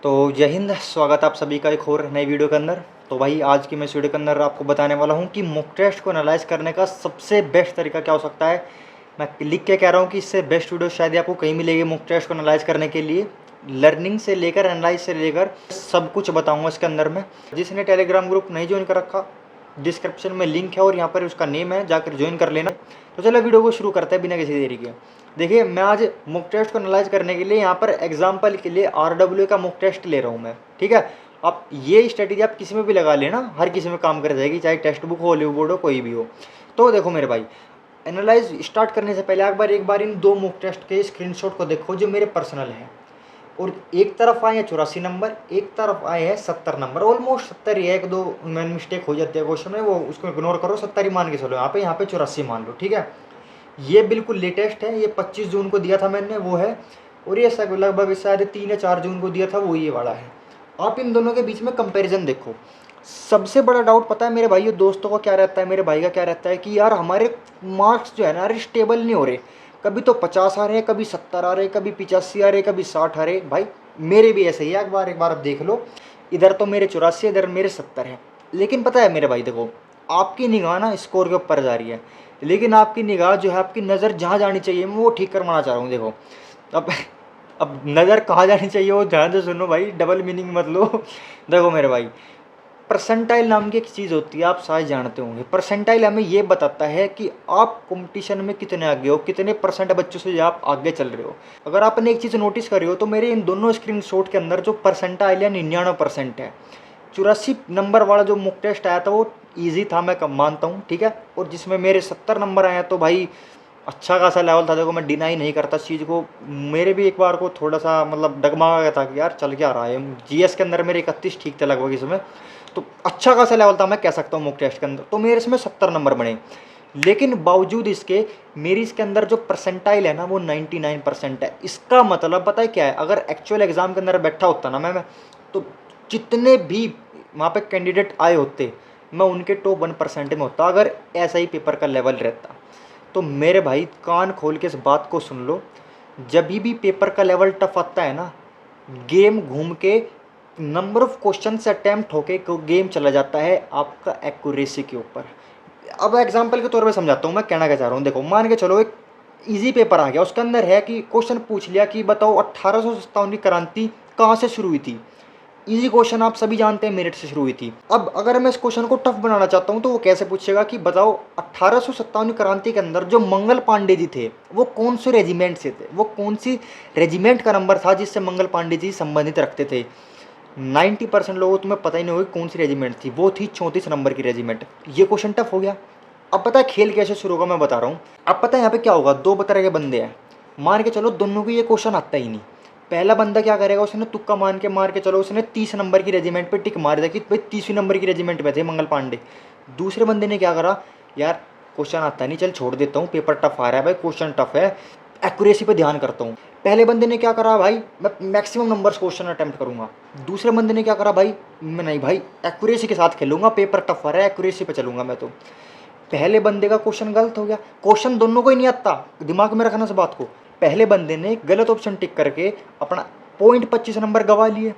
तो जय हिंद, स्वागत है आप सभी का एक और नई वीडियो के अंदर। तो भाई आज की मैं इस वीडियो के अंदर आपको बताने वाला हूँ कि मॉक टेस्ट को एनालाइज करने का सबसे बेस्ट तरीका क्या हो सकता है। मैं लिख के कह रहा हूँ कि इससे बेस्ट वीडियो शायद ही आपको कहीं मिलेगी मॉक टेस्ट को एनालाइज करने के लिए। लर्निंग से लेकर एनालाइज से लेकर सब कुछ बताऊँगा इसके अंदर में। जिसने टेलीग्राम ग्रुप नहीं ज्वाइन कर रखा, डिस्क्रिप्शन में लिंक है और यहाँ पर उसका नेम है, जाकर ज्वाइन कर लेना। तो चलो वीडियो को शुरू करते हैं बिना किसी देरी के। देखिए, मैं आज मॉक टेस्ट को एनालाइज करने के लिए यहाँ पर एग्जाम्पल के लिए RWA का मॉक टेस्ट ले रहा हूँ मैं, ठीक है। आप ये स्ट्रेटेजी आप किसी में भी लगा लेना, हर किसी में काम कर जाएगी, चाहे टेक्स्ट बुक हो, हॉलीवुड बोर्ड हो, कोई भी हो। तो देखो मेरे भाई, एनालाइज स्टार्ट करने से पहले एक बार इन दो मॉक टेस्ट के स्क्रीनशॉट को देखो जो मेरे पर्सनल हैं। और एक तरफ आए हैं 84 नंबर, एक तरफ आए हैं 70 नंबर। ऑलमोस्ट 70 ही है, एक दो मैन मिस्टेक हो जाती है क्वेश्चन में, वो उसको इग्नोर करो, 70 ही मान के चलो। यहाँ पे 84 मान लो, ठीक है। ये बिल्कुल लेटेस्ट है, ये 25 जून को दिया था मैंने, वो है। और ये लगभग शायद 3 या 4 जून को दिया था, वो ये वाला है। आप इन दोनों के बीच में कंपैरिजन देखो। सबसे बड़ा डाउट पता है मेरे भाई, ये दोस्तों का क्या रहता है, मेरे भाई का क्या रहता है कि यार हमारे मार्क्स जो है ना, स्टेबल नहीं हो रहे। कभी तो 50 आ रहे हैं, कभी 70 आ रहे हैं, कभी 85 आ रहे हैं, कभी 60 आ रहे हैं। भाई मेरे भी ऐसे ही है, एक बार आप देख लो। इधर तो मेरे 84, इधर मेरे 70 है। लेकिन पता है मेरे भाई, देखो आपकी निगाह ना स्कोर के ऊपर जा रही है, लेकिन आपकी निगाह जो है, आपकी नज़र जहाँ जानी चाहिए, मैं वो ठीक करवाना चाह रहा हूँ। देखो अब अब नज़र कहाँ जानी चाहिए वो ध्यान से सुनो भाई, डबल मीनिंग मत लो। देखो मेरे भाई, परसेंटाइल नाम की एक चीज़ होती है, आप शायद जानते होंगे। परसेंटाइल हमें ये बताता है कि आप कंपटीशन में कितने आगे हो, कितने परसेंट बच्चों से आप आगे चल रहे हो। अगर आपने एक चीज़ नोटिस करी हो तो मेरे इन दोनों स्क्रीनशॉट के अंदर जो परसेंटाइल है 99% है। 84 नंबर वाला जो मॉक टेस्ट आया था वो ईजी था, मैं कम मानता हूँ, ठीक है। और जिसमें मेरे 70 नंबर आए हैं, तो भाई अच्छा खासा लेवल था। देखो मैं डिनाई नहीं करता इस चीज़ को, मेरे भी एक बार को थोड़ा सा मतलब डगमगा गया था कि यार चल क्या रहा है। GS के अंदर मेरे 31 ठीक थे लगभग इसमें, तो अच्छा खासा लेवल था, मैं कह सकता हूँ मॉक टेस्ट के अंदर। तो मेरे इसमें 70 नंबर बने, लेकिन बावजूद इसके मेरी इसके अंदर जो परसेंटाइल है ना, वो 99% है। इसका मतलब पता है क्या है, अगर एक्चुअल एग्जाम के अंदर बैठा होता ना मैं तो जितने भी वहाँ पे कैंडिडेट आए होते, मैं उनके टॉप 1% में होता, अगर ऐसा ही पेपर का लेवल रहता। तो मेरे भाई कान खोल के इस बात को सुन लो, जब भी पेपर का लेवल टफ आता है ना, गेम घूम के नंबर ऑफ क्वेश्चन से अटैम्प्ट होके गेम चला जाता है आपका एक्यूरेसी के ऊपर। अब एग्जांपल के तौर पे समझाता हूँ मैं कहना क्या चाह रहा हूँ। देखो मान के चलो एक इजी पेपर आ गया, उसके अंदर है कि क्वेश्चन पूछ लिया कि बताओ 1857 की क्रांति कहाँ से शुरू हुई थी। इजी क्वेश्चन आप सभी जानते हैं, मेरिट से शुरू हुई थी। अब अगर मैं इस क्वेश्चन को टफ बनाना चाहता हूँ तो वो कैसे पूछेगा कि बताओ 1857 क्रांति के अंदर जो मंगल पांडे जी थे वो कौन से रेजिमेंट से थे, वो कौन सी रेजिमेंट का नंबर था जिससे मंगल पांडे जी संबंधित रखते थे। 90% लोगों को तुम्हें पता ही नहीं होगी कौन सी रेजिमेंट थी, वो थी 34 नंबर की रेजिमेंट। ये क्वेश्चन टफ हो गया। अब पता है खेल कैसे शुरू होगा, मैं बता रहा हूँ। अब पता है यहाँ पे क्या होगा, दो तरह के बंदे हैं, मान के चलो दोनों को ये क्वेश्चन आता ही नहीं। पहला बंदा क्या करेगा, उसने तुक्का मार के चलो उसने 30 नंबर की रेजिमेंट पे टिक मार दिया कि भाई 30वीं नंबर की रेजिमेंट में थे मंगल पांडे। दूसरे बंदे ने क्या करा, यार क्वेश्चन आता नहीं, चल छोड़ देता हूँ, पेपर टफ आ रहा है भाई, क्वेश्चन टफ है, एक्यूरेसी पे ध्यान करता हूँ। पहले बंदे ने क्या करा, भाई मैं मैक्सिमम नंबर्स क्वेश्चन अटेम्प्ट करूंगा। दूसरे बंदे ने क्या करा, भाई मैं नहीं भाई एक्यूरेसी के साथ खेलूंगा, पेपर टफ आ रहा है, एक्यूरेसी पे चलूंगा मैं। तो पहले बंदे का क्वेश्चन गलत हो गया। क्वेश्चन दोनों को ही नहीं आता, दिमाग में रखना इस बात को। पहले बंदे ने गलत ऑप्शन टिक करके अपना पॉइंट 25 नंबर गवा लिए।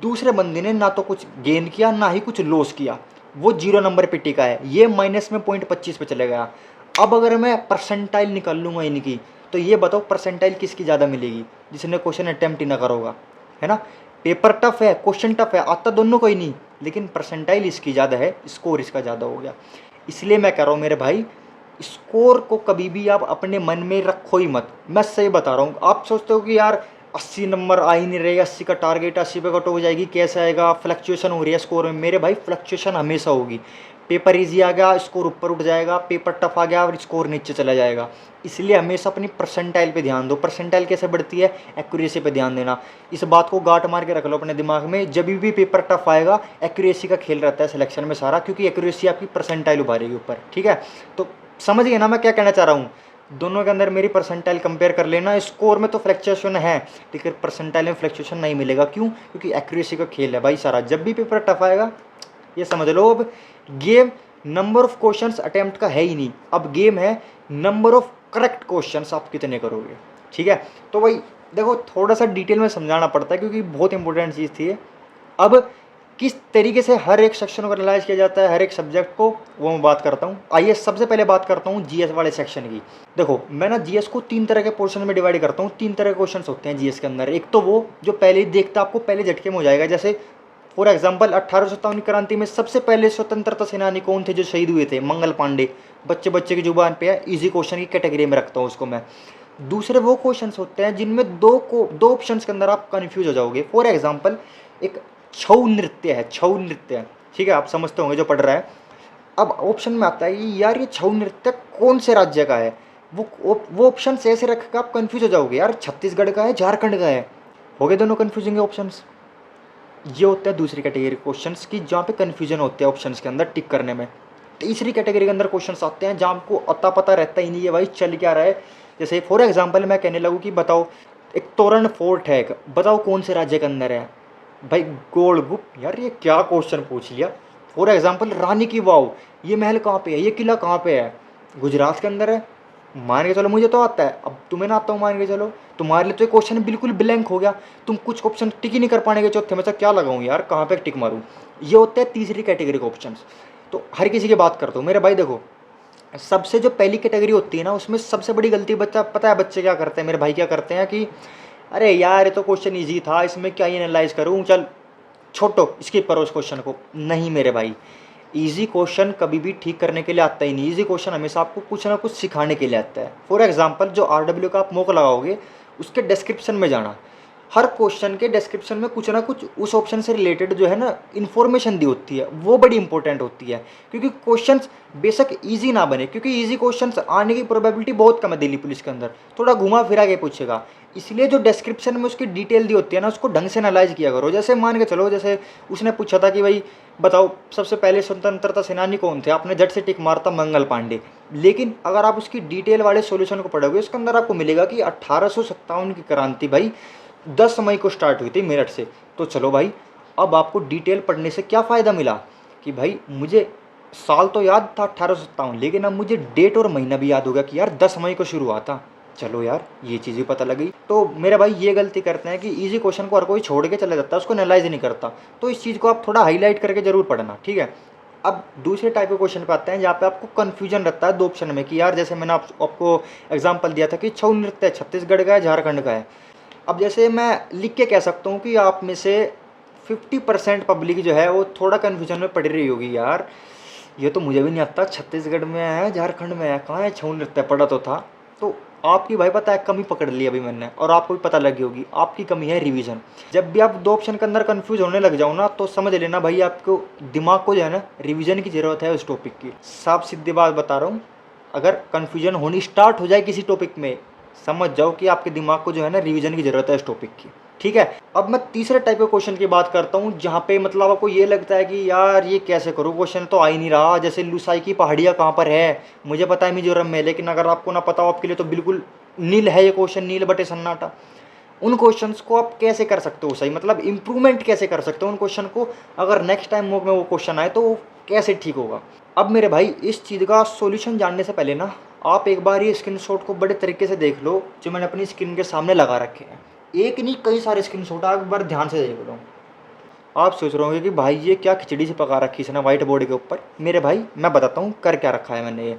दूसरे बंदे ने ना तो कुछ गेन किया ना ही कुछ लॉस किया, वो 0 नंबर पे टिका है, ये माइनस में पॉइंट 25 पे चले गया। अब अगर मैं परसेंटाइल निकाल लूँगा इनकी, तो ये बताओ परसेंटाइल किसकी ज़्यादा मिलेगी, जिसने क्वेश्चन अटैम्प्ट ही ना करोगा, है ना। पेपर टफ है, क्वेश्चन टफ है, आता दोनों को ही नहीं, लेकिन परसेंटाइल इसकी ज़्यादा है, स्कोर इसका ज़्यादा हो गया। इसलिए मैं कह रहा हूँ मेरे भाई, स्कोर को कभी भी आप अपने मन में रखो ही मत। मैं सही बता रहा हूँ। आप सोचते हो कि यार 80 नंबर आ ही नहीं रहे, 80 का टारगेट, 80 पे कट हो जाएगी, कैसे आएगा, फ्लक्चुएशन हो रही है स्कोर में। मेरे भाई फ्लक्चुएशन हमेशा होगी। पेपर इजी आ गया, स्कोर ऊपर उठ जाएगा, पेपर टफ आ गया और स्कोर नीचे चला जाएगा। इसलिए हमेशा अपनी परसेंटाइल पे ध्यान दो। परसेंटाइल कैसे बढ़ती है, एक्यूरेसी पे ध्यान देना। इस बात को गांठ मार के रख लो अपने दिमाग में, जब भी पेपर टफ आएगा एक्यूरेसी का खेल रहता है सिलेक्शन में सारा, क्योंकि एक्यूरेसी आपकी परसेंटाइल उभारेगी ऊपर, ठीक है। तो समझ गए ना मैं क्या कहना चाह रहा हूँ। दोनों के अंदर मेरी परसेंटाइल कंपेयर कर लेना। स्कोर में तो फ्लक्चुएशन है, लेकिन परसेंटाइल में फ्लक्चुएशन नहीं मिलेगा। क्यों? क्योंकि एक्यूरेसी का खेल है भाई सारा। जब भी पेपर टफ आएगा ये समझ लो, अब game number of questions attempt का है ही नहीं, अब गेम है नंबर ऑफ करेक्ट क्वेश्चंस आप कितने करोगे, ठीक है। तो भाई देखो थोड़ा सा डिटेल में समझाना पड़ता है क्योंकि बहुत इंपॉर्टेंट चीज़ थी ये। अब किस तरीके से हर एक सेक्शन को एनालाइज किया जाता है, हर एक सब्जेक्ट को, वो मैं बात करता हूँ। आइए सबसे पहले बात करता हूँ जीएस वाले सेक्शन की। देखो मैं ना जीएस को 3 तरह के पोर्शन में डिवाइड करता हूँ। 3 तरह के क्वेश्चन होते हैं जीएस के अंदर। एक तो वो जो पहले ही देखता आपको पहले झटके में हो जाएगा, जैसे फॉर एग्जाम्पल 1857 क्रांति में सबसे पहले स्वतंत्रता सेनानी कौन थे जो शहीद हुए थे? मंगल पांडे। बच्चे बच्चे की जुबान पे है, इजी क्वेश्चन की कैटेगरी में रखता हूँ उसको मैं। दूसरे वो क्वेश्चंस होते हैं जिनमें दो ऑप्शंस के अंदर आप कंफ्यूज हो जाओगे। फॉर एग्जांपल एक छऊ नृत्य है, छऊ नृत्य, ठीक है, आप समझते होंगे जो पढ़ रहा है। अब ऑप्शन में आता है कि यार ये छऊ नृत्य कौन से राज्य का है? वो ऑप्शन ऐसे रख कर आप कंफ्यूज हो जाओगे, यार छत्तीसगढ़ का है, झारखंड का है। हो गए दोनों कंफ्यूजिंग ऑप्शंस। ये होता है दूसरी कैटेगरी क्वेश्चंस की जहाँ पे कंफ्यूजन होते हैं ऑप्शंस के अंदर टिक करने में। तीसरी कैटेगरी के अंदर क्वेश्चंस आते हैं जहाँ आपको अता पता रहता ही नहीं है भाई चल क्या रहा है। जैसे फॉर एग्जांपल मैं कहने लगूँ कि बताओ एक तोरण फोर्ट है, बताओ कौन से राज्य के अंदर है? भाई गोलगुप्त। यार ये क्या क्वेश्चन पूछ लिया। फॉर एग्जांपल रानी की वाव, ये महल कहाँ पे है, ये किला कहाँ पे है? गुजरात के अंदर है। मान के चलो मुझे तो आता है, अब तुम्हें ना आता हूँ मान के चलो, तुम्हारे लिए तो ये क्वेश्चन बिल्कुल ब्लैंक हो गया। तुम कुछ ऑप्शन टिक ही नहीं कर पाएंगे चौथे में, से क्या लगाऊं यार, कहाँ पे टिक मारूं? ये होते हैं तीसरी कैटेगरी के ऑप्शन। तो हर किसी की बात करता हूँ मेरे भाई। देखो सबसे जो पहली कैटेगरी होती है ना, उसमें सबसे बड़ी गलती बच्चा, पता है बच्चे क्या करते हैं, मेरे भाई क्या करते हैं कि अरे यार ये तो क्वेश्चन ईजी था, इसमें क्या ही एनालाइज करूँ, चल छोटो स्किप करो उस क्वेश्चन को। नहीं मेरे भाई, इजी क्वेश्चन कभी भी ठीक करने के लिए आता ही नहीं। इजी क्वेश्चन हमेशा आपको कुछ ना कुछ सिखाने के लिए आता है। फॉर एग्जांपल जो आरडब्ल्यू का आप मॉक लगाओगे उसके डिस्क्रिप्शन में जाना, हर क्वेश्चन के डिस्क्रिप्शन में कुछ ना कुछ उस ऑप्शन से रिलेटेड जो है ना इन्फॉर्मेशन दी होती है, वो बड़ी इंपॉर्टेंट होती है। क्योंकि क्वेश्चंस बेशक इजी ना बने, क्योंकि इजी क्वेश्चंस आने की प्रोबेबिलिटी बहुत कम है दिल्ली पुलिस के अंदर, थोड़ा घुमा फिरा के पूछेगा। इसलिए जो डिस्क्रिप्शन में उसकी डिटेल दी होती है ना, उसको ढंग से एनालाइज किया करो। जैसे मान के चलो, जैसे उसने पूछा था कि भाई बताओ सबसे पहले स्वतंत्रता सेनानी कौन थे, आपने झट से टिक मारता मंगल पांडे। लेकिन अगर आप उसकी डिटेल वाले सॉल्यूशन को पढ़ोगे उसके अंदर आपको मिलेगा कि 1857 की क्रांति भाई 10 मई को स्टार्ट हुई थी मेरठ से। तो चलो भाई, अब आपको डिटेल पढ़ने से क्या फ़ायदा मिला कि भाई मुझे साल तो याद था 1857, लेकिन अब मुझे डेट और महीना भी याद हो गया कि यार 10 मई को शुरू हुआ था। चलो यार ये चीज़ भी पता लगी। तो मेरे भाई ये गलती करते हैं कि इजी क्वेश्चन को हर कोई छोड़ के चला जाता है, उसको एनालाइज नहीं करता। तो इस चीज़ को आप थोड़ा हाईलाइट करके जरूर पढ़ना, ठीक है। अब दूसरे टाइप के क्वेश्चन पे आते हैं जहाँ पे आपको कन्फ्यूजन रहता है दो ऑप्शन में कि यार जैसे मैंने आपको एग्जाम्पल दिया था कि छऊ नृत्य छत्तीसगढ़ का है झारखंड का है। अब जैसे मैं लिख के कह सकता हूँ कि आप में से 50% पब्लिक जो है वो थोड़ा कन्फ्यूजन में पड़ रही होगी, यार ये तो मुझे भी नहीं आता, छत्तीसगढ़ में है झारखंड में है, कहाँ है छऊ नृत्य, पढ़ा तो था। तो आपकी भाई पता है कमी पकड़ ली अभी मैंने, और आपको भी पता लगी होगी आपकी कमी है रिवीजन। जब भी आप दो ऑप्शन के अंदर कंफ्यूज होने लग जाओ ना, तो समझ लेना भाई आपको दिमाग को जो है ना रिवीजन की ज़रूरत है उस टॉपिक की। साफ सीधी बात बता रहा हूँ, अगर कन्फ्यूजन होनी स्टार्ट हो जाए किसी टॉपिक में, समझ जाओ कि आपके दिमाग को जो है ना रिवीजन की ज़रूरत है इस टॉपिक की, ठीक है। अब मैं तीसरे टाइप के क्वेश्चन की बात करता हूँ जहाँ पे मतलब आपको ये लगता है कि यार ये कैसे करूँ, क्वेश्चन तो आ ही नहीं रहा। जैसे लुसाई की पहाड़ियाँ कहाँ पर है, मुझे पता है मिजोरम में, लेकिन अगर आपको ना पता हो आपके लिए तो बिल्कुल नील है ये क्वेश्चन, नील बटे सन्नाटा। उन क्वेश्चंस को आप कैसे कर सकते हो सही, मतलब इंप्रूवमेंट कैसे कर सकते हो उन क्वेश्चन को, अगर नेक्स्ट टाइम मॉक में वो क्वेश्चन आए तो वो कैसे ठीक होगा। अब मेरे भाई इस चीज़ का सॉल्यूशन जानने से पहले ना आप एक बार ये स्क्रीनशॉट को बड़े तरीके से देख लो जो मैंने अपनी स्क्रीन के सामने लगा रखे हैं। एक नहीं कई सारे स्क्रीनशॉट, आप एक बार ध्यान से देख लो। आप सोच रहे होंगे कि भाई ये क्या खिचड़ी से पका रखी इसने व्हाइट बोर्ड के ऊपर। मेरे भाई मैं बताता हूँ कर क्या रखा है मैंने। ये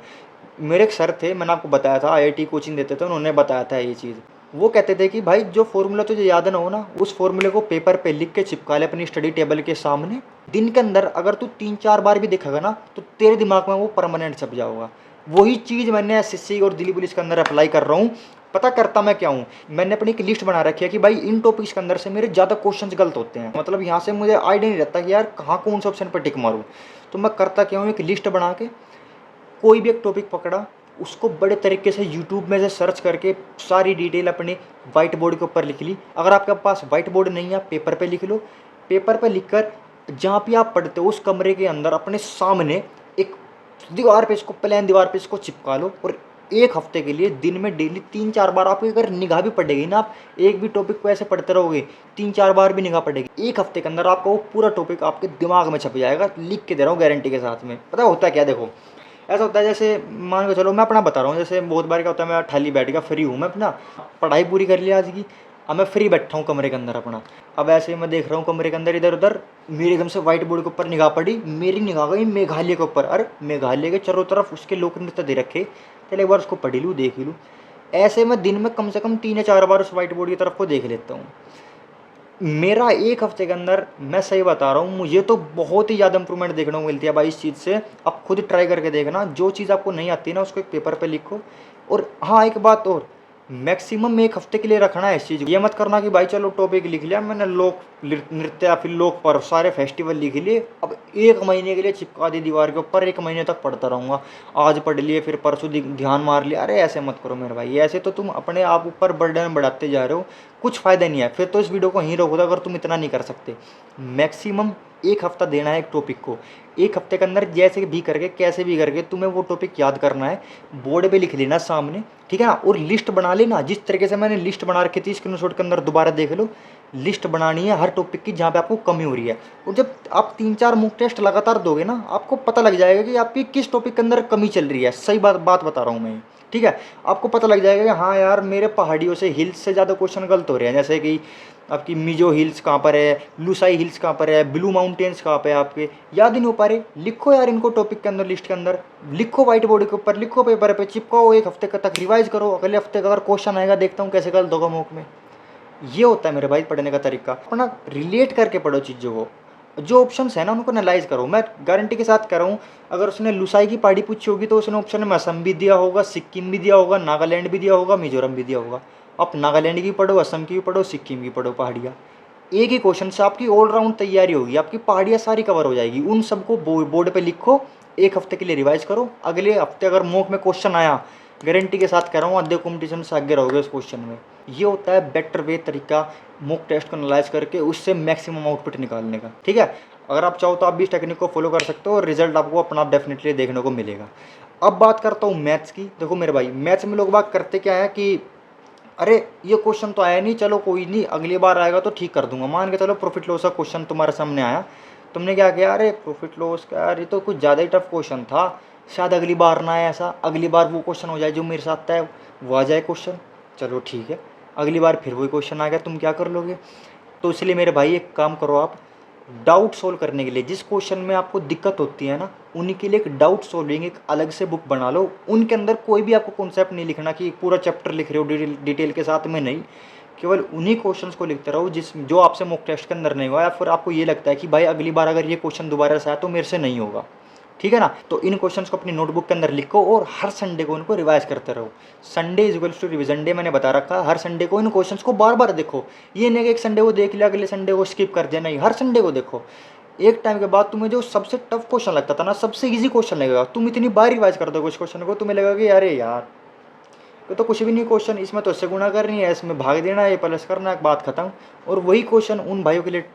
मेरे एक सर थे, मैंने आपको बताया था आईआईटी कोचिंग देते थे, उन्होंने बताया था ये चीज़। वो कहते थे कि भाई जो फॉर्मूला तुझे याद ना हो ना, उस फॉर्मूले को पेपर पे लिख के चिपका ले अपनी स्टडी टेबल के सामने। दिन के अंदर अगर तू 3-4 बार भी दिखेगा ना तो तेरे दिमाग में वो परमानेंट छप जाएगा। वही चीज़ मैंने एसएससी और दिल्ली पुलिस के अंदर अप्लाई कर रहा हूँ। पता करता मैं क्या हूँ, मैंने अपनी एक लिस्ट बना रखी है कि भाई इन टॉपिक्स के अंदर से मेरे ज़्यादा क्वेश्चंस गलत होते हैं, मतलब यहाँ से मुझे आइडिया नहीं रहता कि यार कहाँ कौन से ऑप्शन पर टिक मारूँ। तो मैं करता क्या हूँ, एक लिस्ट बना के कोई भी एक टॉपिक पकड़ा, उसको बड़े तरीके से यूट्यूब में से सर्च करके सारी डिटेल अपने वाइट बोर्ड के ऊपर लिख ली। अगर आपके पास वाइट बोर्ड नहीं है पेपर पे लिख लो। पेपर पे लिख कर जहाँ भी आप पढ़ते हो उस कमरे के अंदर अपने सामने एक दीवार पे इसको, प्लेन दीवार पे इसको चिपका लो। और एक हफ्ते के लिए दिन में डेली 3-4 बार आपकी अगर निगाह भी पड़ेगी ना, आप एक भी टॉपिक को ऐसे पढ़ते रहोगे 3-4 बार भी निगाह पड़ेगी, एक हफ्ते के अंदर आपका वो पूरा टॉपिक आपके दिमाग में छप जाएगा। लिख के दे रहा हूँ गारंटी के साथ में। पता होता है क्या, देखो ऐसा होता है जैसे मान के चलो मैं अपना बता रहा हूँ, जैसे बहुत बार क्या होता है मैं खाली बैठ गया, फ्री हूँ मैं, अपना पढ़ाई पूरी कर लिया आज की, अब मैं फ्री बैठा हूँ कमरे के अंदर अपना। अब ऐसे ही मैं देख रहा हूँ कमरे के अंदर इधर उधर, मेरी एकदम से व्हाइट बोर्ड के ऊपर निगाह पड़ी, मेरी निगाह गई मेघालय के ऊपर। अरे मेघालय के चारों तरफ उसके लोक नृत्य दे रखे, चल एक बार उसको पढ़ लूँ देख लूँ। ऐसे मैं दिन में कम से कम 3 या 4 बार उस व्हाइट बोर्ड की तरफ को देख लेता हूँ। मेरा 1 हफ्ते के अंदर, मैं सही बता रहा हूँ, मुझे तो बहुत ही ज़्यादा इंप्रूवमेंट देखने को मिलती है भाई इस चीज़ से। आप खुद ट्राई करके देखना, जो चीज़ आपको नहीं आती है ना उसको एक पेपर पे लिखो। और हाँ, एक बात और, मैक्सिमम 1 हफ्ते के लिए रखना है इस चीज़ को। ये मत करना कि भाई चलो टॉपिक लिख लिया मैंने, लोक नृत्य या फिर लोक पर्व सारे फेस्टिवल लिख लिए, अब 1 महीने के लिए चिपका दी दीवार के ऊपर, 1 महीने तक पढ़ता रहूँगा, आज पढ़ लिए फिर परसों ध्यान मार लिया। अरे ऐसे मत करो मेरे भाई, ऐसे तो तुम अपने आप ऊपर बर्डन बढ़ाते जा रहे हो, कुछ फ़ायदा नहीं है। फिर तो इस वीडियो को यहीं रोको अगर तुम इतना नहीं कर सकते। मैक्सिमम 1 हफ्ता देना है एक टॉपिक को। 1 हफ्ते के अंदर जैसे भी करके कैसे भी करके तुम्हें वो टॉपिक याद करना है, बोर्ड पे लिख लेना सामने, ठीक है ना। और लिस्ट बना लेना, जिस तरीके से मैंने लिस्ट बना रखी थी स्क्रीनशॉट के अंदर, दोबारा देख लो। लिस्ट बनानी है हर टॉपिक की जहाँ पे आपको कमी हो रही है। और जब आप 3-4 मॉक टेस्ट लगातार दोगे ना, आपको पता लग जाएगा कि आपकी किस टॉपिक के अंदर कमी चल रही है। सही बात बता रहा हूँ मैं, ठीक है। आपको पता लग जाएगा कि हाँ यार, मेरे पहाड़ियों से हिल्स से ज़्यादा क्वेश्चन गलत हो रहे हैं। जैसे कि आपकी मिजो हिल्स कहाँ पर है, लुसाई हिल्स कहाँ पर है, ब्लू माउंटेन्स कहाँ पे है, आपके याद ही नहीं हो पा रहे। लिखो यार इनको टॉपिक के अंदर, लिस्ट के अंदर लिखो, व्हाइट बोर्ड के ऊपर लिखो, पेपर पे चिपकाओ, 1 हफ्ते तक रिवाइज करो। अगले हफ्ते का अगर क्वेश्चन आएगा, देखता हूँ कैसे गलत होगा मॉक में। ये होता है मेरे भाई पढ़ने का तरीका। अपना रिलेट करके पढ़ो चीज़ों को, जो ऑप्शंस है ना उनको एनालाइज करो। मैं गारंटी के साथ कह रहा हूँ, अगर उसने लुसाई की पहाड़ी पूछी होगी तो उसने ऑप्शन में असम भी दिया होगा, सिक्किम भी दिया होगा, नागालैंड भी दिया होगा, मिजोरम भी दिया होगा। आप नागालैंड की पढ़ो, असम की भी पढ़ो, सिक्किम की पढ़ो, पहाड़ियाँ, एक ही क्वेश्चन से आपकी ऑलराउंड तैयारी होगी, आपकी पहाड़ियाँ सारी कवर हो जाएगी। उन सबको बोर्ड पे लिखो, 1 हफ्ते के लिए रिवाइज करो। अगले हफ्ते अगर मॉक में क्वेश्चन आया, गारंटी के साथ कह रहा हूँ आधे कॉम्पिटिशन से आगे रहोगे उस क्वेश्चन में। ये होता है बेटर वे तरीका मॉक टेस्ट को एनालाइज करके उससे मैक्सिमम आउटपुट निकालने का, ठीक है। अगर आप चाहो तो आप भी इस टेक्निक को फॉलो कर सकते हो और रिजल्ट आपको अपना आप डेफिनेटली देखने को मिलेगा। अब बात करता हूँ मैथ्स की। देखो मेरे भाई, मैथ्स में लोग बात करते क्या है कि अरे ये क्वेश्चन तो आया नहीं, चलो कोई नहीं, अगली बार आएगा तो ठीक कर दूंगा। मान के चलो प्रॉफिट लॉस का क्वेश्चन तुम्हारे सामने आया, तुमने क्या किया, अरे प्रॉफिट लॉस का यार ये तो कुछ ज़्यादा ही टफ क्वेश्चन था, शायद अगली बार ना आए ऐसा, अगली बार वो क्वेश्चन हो जाए जो मेरे साथ है, वो आ जाए क्वेश्चन। चलो ठीक है, अगली बार फिर वही क्वेश्चन आ गया, तुम क्या कर लोगे। तो इसलिए मेरे भाई एक काम करो, आप डाउट सोल्व करने के लिए जिस क्वेश्चन में आपको दिक्कत होती है ना, उन्हीं के लिए एक डाउट सोल्विंग एक अलग से बुक बना लो। उनके अंदर कोई भी आपको कॉन्सेप्ट नहीं लिखना कि पूरा चैप्टर लिख रहे हो डिटेल के साथ में, नहीं, केवल उन्हीं क्वेश्चंस को लिखते रहो जो आपसे मॉक टेस्ट के अंदर नहीं हुआ, या फिर आपको ये लगता है कि भाई अगली बार अगर ये क्वेश्चन दोबारा से आया तो मेरे से नहीं होगा, ठीक है ना। तो इन क्वेश्चंस को अपनी नोटबुक के अंदर लिखो और हर संडे को उनको रिवाइज करते रहो। Sunday is equals to revision day मैंने बता रखा है। हर संडे को इन क्वेश्चंस को बार बार देखो। ये नहीं कि एक संडे को देख लिया अगले संडे को स्किप कर दिया, नहीं, हर संडे को देखो। एक टाइम के बाद तुम्हें जो सबसे टफ क्वेश्चन लगता था ना, सबसे इजी क्वेश्चन लगेगा। तुम इतनी बार रिवाइज कर दोगे उस क्वेश्चन को, तुम्हें लगेगा कि अरे यार ये तो कुछ भी नहीं क्वेश्चन, इसमें तो इससे गुणा करनी है, इसमें भाग देना है, ये प्लस करना है, बात खत्म। और वही क्वेश्चन उन भाइयों के लिए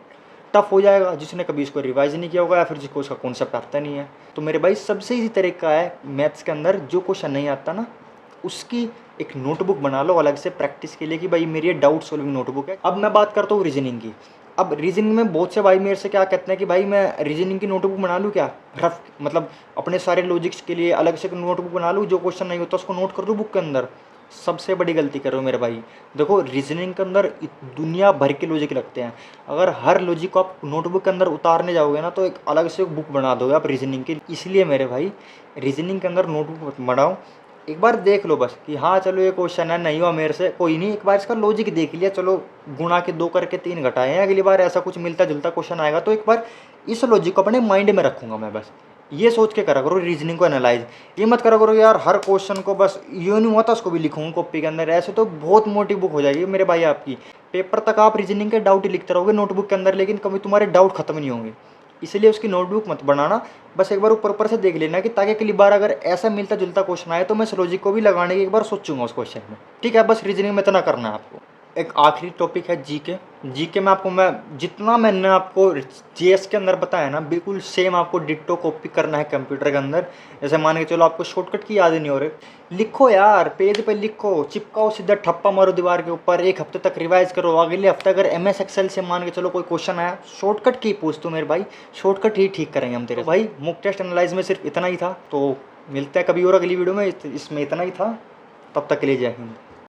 टफ हो जाएगा जिसने कभी इसको रिवाइज नहीं किया होगा या फिर जिसको उसका कॉन्सेप्ट आता नहीं है। तो मेरे भाई सबसे इजी तरीका है मैथ्स के अंदर, जो क्वेश्चन नहीं आता ना उसकी एक नोटबुक बना लो अलग से प्रैक्टिस के लिए कि भाई मेरी ये डाउट सॉल्विंग नोटबुक है। अब मैं बात करता हूँ रीजनिंग की। अब रीजनिंग में बहुत से भाई मेरे से क्या कहते हैं कि भाई मैं रीजनिंग की नोटबुक बना लूँ क्या, रफ मतलब अपने सारे लॉजिक्स के लिए अलग से नोटबुक बना लूँ, जो क्वेश्चन नहीं होता उसको नोट कर दूँ बुक के अंदर। सबसे बड़ी गलती करो मेरे भाई। देखो रीजनिंग के अंदर दुनिया भर के लॉजिक लगते हैं, अगर हर लॉजिक को आप नोटबुक के अंदर उतारने जाओगे ना तो एक अलग से बुक बना दोगे आप रीजनिंग की। इसलिए मेरे भाई रीजनिंग के अंदर नोटबुक बनाओ, एक बार देख लो बस कि हाँ चलो ये क्वेश्चन है, नहीं हुआ मेरे से कोई नहीं, एक बार इसका लॉजिक देख लिया, चलो गुणा के 2 करके 3 घटाए हैं, अगली बार ऐसा कुछ मिलता जुलता क्वेश्चन आएगा तो एक बार इस लॉजिक को अपने माइंड में रखूंगा मैं, बस ये सोच के करा करो रीजनिंग को एनालाइज। ये मत करा करो यार हर क्वेश्चन को बस ये नहीं हुआ था उसको भी लिखूंगा कॉपी के अंदर, ऐसे तो बहुत मोटी बुक हो जाएगी मेरे भाई आपकी। पेपर तक आप रीजनिंग के डाउट ही लिखते रहोगे नोटबुक के अंदर, लेकिन कभी तुम्हारे डाउट खत्म नहीं होंगे। इसलिए उसकी नोटबुक मत बनाना, बस एक बार ऊपर ऊपर से देख लेना कि ताकि अगली बार अगर ऐसा मिलता जुलता क्वेश्चन आए तो मैं इस लॉजिक को भी लगाने की एक बार सोचूंगा उस क्वेश्चन में, ठीक है। बस रीजनिंग में इतना करना है आपको। एक आखिरी टॉपिक है जीके। जीके में आपको मैं जितना मैंने आपको जीएस के अंदर बताया ना, बिल्कुल सेम आपको डिट्टो कॉपी करना है कंप्यूटर के अंदर। जैसे मान के चलो आपको शॉर्टकट की याद नहीं हो रही, लिखो यार, पेज पे लिखो, चिपकाओ, सीधा ठप्पा मारो दीवार के ऊपर, 1 हफ्ते तक रिवाइज करो। अगले हफ्ते अगर MS एक्सेल से मान के चलो कोई क्वेश्चन आया, शॉर्टकट की पूछ तो मेरे भाई, शॉर्टकट ही ठीक करेंगे हम तेरे भाई। मॉक टेस्ट एनालाइज में सिर्फ इतना ही था, तो मिलते हैं कभी और अगली वीडियो में। इसमें इतना ही था, तब तक के लिए जय हिंद।